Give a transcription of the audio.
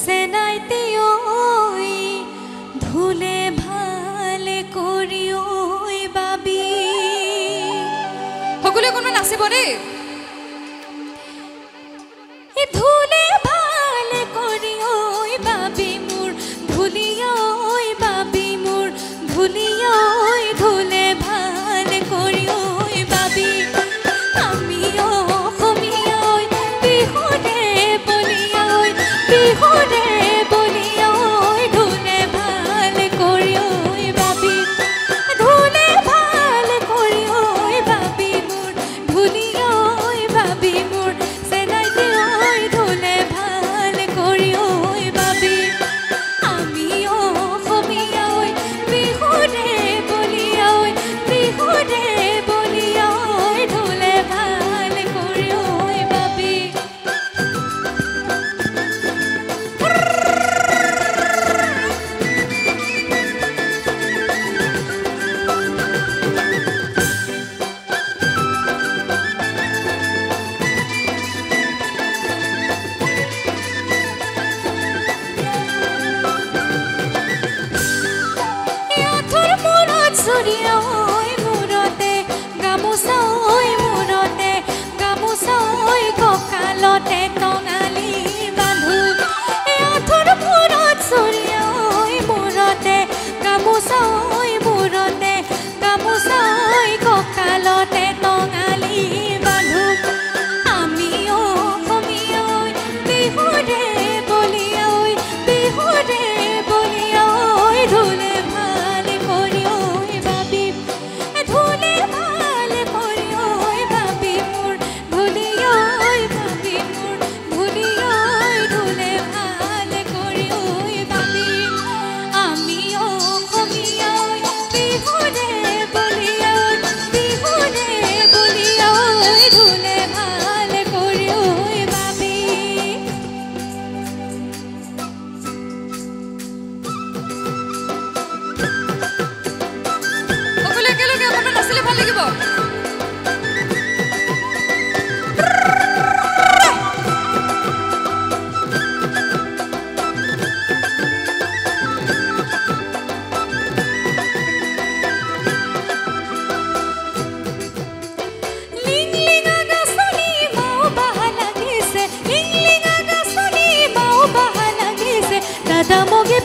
চেনাইতে ঐ ধুলে ভালে কৰি ঐ বাবি সকলোৱে কোনোবা নাচিব দেই ধুলে ভালে কৰি ঐ বাবি মোৰ ধুলিয়া ঐ বাবি মোৰ ধুলিয়া ঐ ধুলে ভালে কৰি ঐ বাবি আমি অসমীয়া ঐ বিহুৰে বলিয়া ঐ বিহুৰে বলিয়া ঐ ধুলে ভালে কৰি ঐ বাবি ধুলে ভালে কৰি ঐ বাবি মোৰ ধুলিয়া ঐ বাবি মোৰ চেনাইতে ঐ ধুলে ভালে কৰি ঐ বাবি আমি অসমীয়া ঐ বিহুৰে বলিয়া ঐ বিহুৰে বলিয়া ঐ ধুলে ভালে কৰি ঐ বাবি আঁঠুৰ মূৰত চুৰিয়া ঐ মূৰতে গামোচা ঐ মূৰতে গামোচা ঐ কঁকালতে টঙালি বান্ধো আঁঠুৰ মূৰত চুৰিয়া ঐ মূৰতে গামোচা ঐ মূৰতে গামোচা ঐ কঁকালতে টঙালি বান্ধো আমি অসমীয়া ঐ বিহুৰে বলিয়া ঐ বিহুৰে বলিয়া ঐ ধুলে ভালে কৰি ঐ বাবি ধুলে ভালে কৰি ঐ বাবি মোৰ ধুলিয়া ঐ বাবি মোৰ ধুলিয়া ঐ ধুলে ভালে কৰি ঐ বাবি আমি অসমীয়া ঐ বিহুৰে বলিয়া ঐ বিহুৰে বলিয়া ঐ ধুলে ভালে কৰি ঐ বাবি সকলোৱে একেলগে অকণমান নাচিলে ভাল লাগিব লিংলিঙা গাছনি মাও বাহা লাগিছে লিংলিঙা গাছনি মাও বাহা লাগিছে দাদা মগে